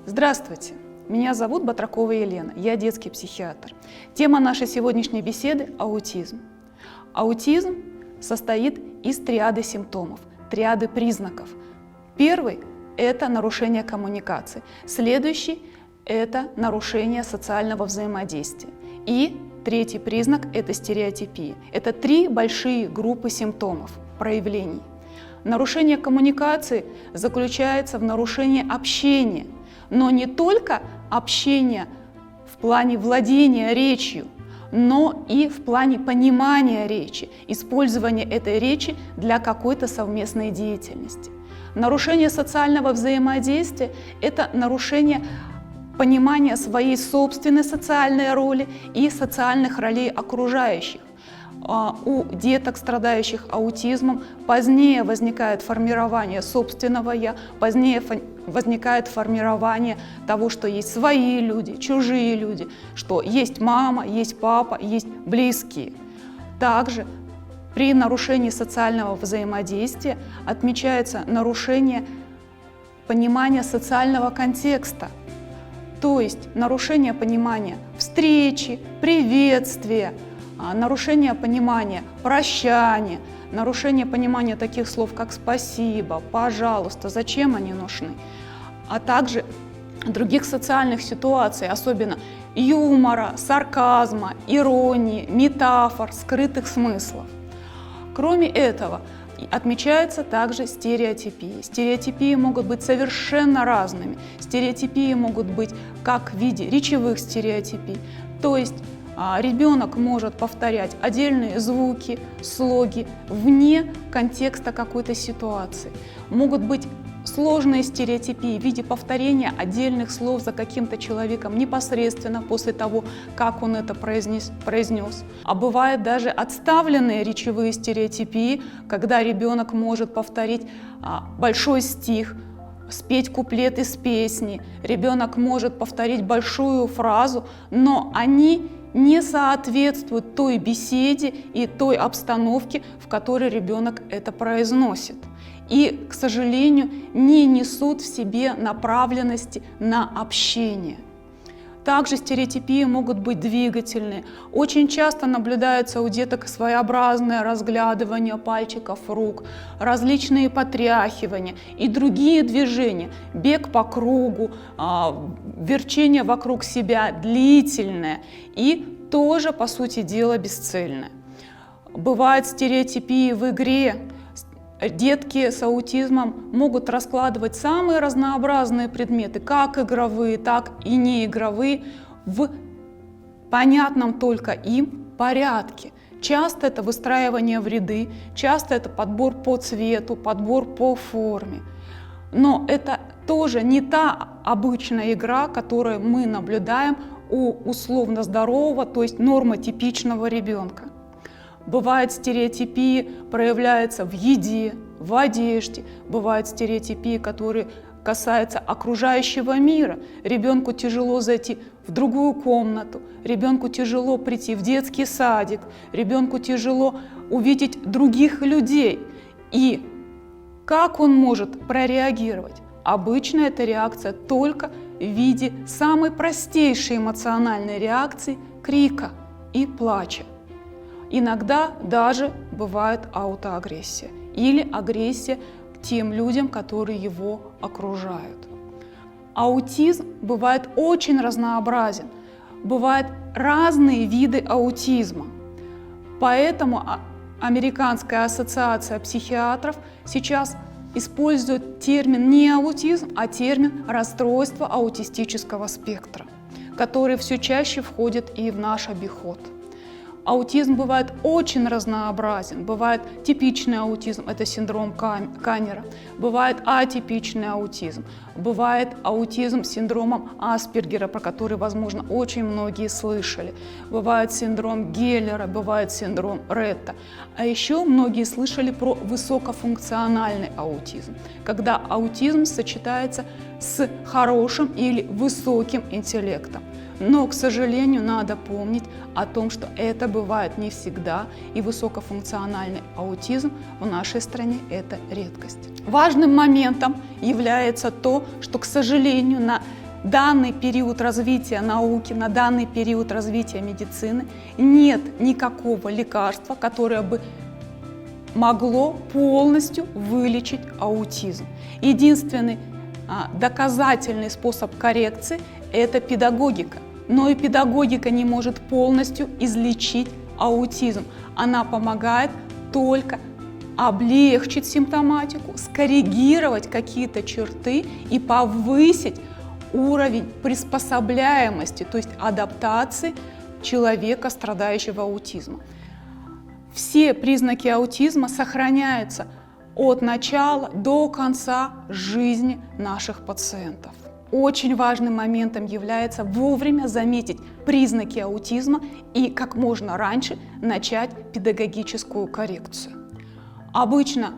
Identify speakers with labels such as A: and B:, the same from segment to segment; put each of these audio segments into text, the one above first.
A: Здравствуйте, меня зовут Батракова Елена, я детский психиатр. Тема нашей сегодняшней беседы – аутизм. Аутизм состоит из триады симптомов, триады признаков. Первый – это нарушение коммуникации, следующий – это нарушение социального взаимодействия. И третий признак – это стереотипия. Это три большие группы симптомов, проявлений. Нарушение коммуникации заключается в нарушении общения, но не только общения в плане владения речью, но и в плане понимания речи, использования этой речи для какой-то совместной деятельности. Нарушение социального взаимодействия – это нарушение понимания своей собственной социальной роли и социальных ролей окружающих. У деток, страдающих аутизмом, позднее возникает формирование собственного «я», позднее возникает формирование того, что есть свои люди, чужие люди, что есть мама, есть папа, есть близкие. Также при нарушении социального взаимодействия отмечается нарушение понимания социального контекста, то есть нарушение понимания встречи, приветствия, нарушение понимания прощания, нарушение понимания таких слов, как «спасибо», «пожалуйста», «зачем они нужны», а также других социальных ситуаций, особенно юмора, сарказма, иронии, метафор, скрытых смыслов. Кроме этого, отмечается также стереотипии. Стереотипии могут быть совершенно разными. Стереотипии могут быть как в виде речевых стереотипий, то есть ребенок может повторять отдельные звуки, слоги вне контекста какой-то ситуации. Могут быть сложные стереотипии в виде повторения отдельных слов за каким-то человеком непосредственно после того, как он это произнес. А бывают даже отставленные речевые стереотипии, когда ребенок может повторить большой стих, спеть куплет из песни. Ребенок может повторить большую фразу, но они не соответствуют той беседе и той обстановке, в которой ребенок это произносит. И, к сожалению, не несут в себе направленности на общение. Также стереотипии могут быть двигательные. Очень часто наблюдается у деток своеобразное разглядывание пальчиков рук, различные потряхивания и другие движения, бег по кругу, верчение вокруг себя длительное и тоже, по сути дела, бесцельное. Бывают стереотипии в игре. Детки с аутизмом могут раскладывать самые разнообразные предметы, как игровые, так и неигровые, в понятном только им порядке. Часто это выстраивание в ряды, часто это подбор по цвету, подбор по форме. Но это тоже не та обычная игра, которую мы наблюдаем у условно здорового, то есть нормотипичного ребенка. Бывают стереотипии, проявляются в еде, в одежде. Бывают стереотипии, которые касаются окружающего мира. Ребенку тяжело зайти в другую комнату, ребенку тяжело прийти в детский садик, ребенку тяжело увидеть других людей. И как он может прореагировать? Обычно эта реакция только в виде самой простейшей эмоциональной реакции – крика и плача. Иногда даже бывает аутоагрессия или агрессия к тем людям, которые его окружают. Аутизм бывает очень разнообразен, бывают разные виды аутизма. Поэтому Американская ассоциация психиатров сейчас использует термин не аутизм, а термин расстройство аутистического спектра, который все чаще входит и в наш обиход. Аутизм бывает очень разнообразен. Бывает типичный аутизм, это синдром Каннера. Бывает атипичный аутизм. Бывает аутизм с синдромом Аспергера, про который, возможно, очень многие слышали. Бывает синдром Геллера, бывает синдром Ретта. А еще многие слышали про высокофункциональный аутизм, когда аутизм сочетается с хорошим или высоким интеллектом. Но, к сожалению, надо помнить о том, что это бывает не всегда, и высокофункциональный аутизм в нашей стране – это редкость. Важным моментом является то, что, к сожалению, на данный период развития науки, на данный период развития медицины нет никакого лекарства, которое бы могло полностью вылечить аутизм. Единственный доказательный способ коррекции – это педагогика. Но и педагогика не может полностью излечить аутизм. Она помогает только облегчить симптоматику, скоррегировать какие-то черты и повысить уровень приспособляемости, то есть адаптации человека, страдающего аутизмом. Все признаки аутизма сохраняются от начала до конца жизни наших пациентов. Очень важным моментом является вовремя заметить признаки аутизма и как можно раньше начать педагогическую коррекцию. Обычно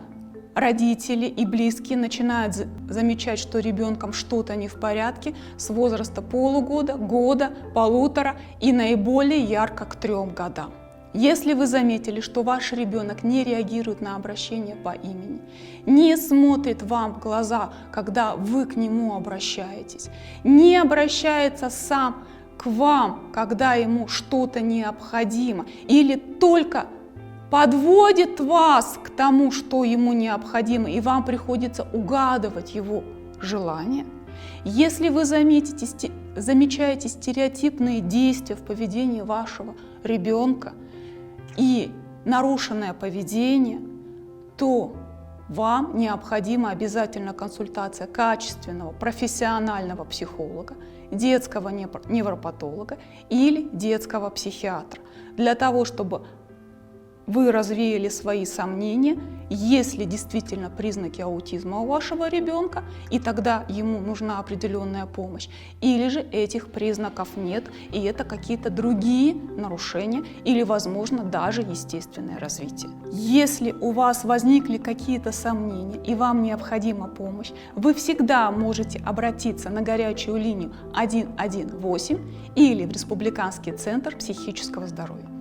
A: родители и близкие начинают замечать, что ребенком что-то не в порядке с возраста полугода, года, полутора и наиболее ярко к 3 годам. Если вы заметили, что ваш ребенок не реагирует на обращение по имени, не смотрит вам в глаза, когда вы к нему обращаетесь, не обращается сам к вам, когда ему что-то необходимо, или только подводит вас к тому, что ему необходимо, и вам приходится угадывать его желания, если вы замечаете стереотипные действия в поведении вашего ребенка, и нарушенное поведение, то вам необходима обязательно консультация качественного профессионального психолога, детского невропатолога или детского психиатра, для того, чтобы вы развеяли свои сомнения, есть ли действительно признаки аутизма у вашего ребенка, и тогда ему нужна определенная помощь, или же этих признаков нет, и это какие-то другие нарушения, или, возможно, даже естественное развитие. Если у вас возникли какие-то сомнения и вам необходима помощь, вы всегда можете обратиться на горячую линию 118 или в Республиканский центр психического здоровья.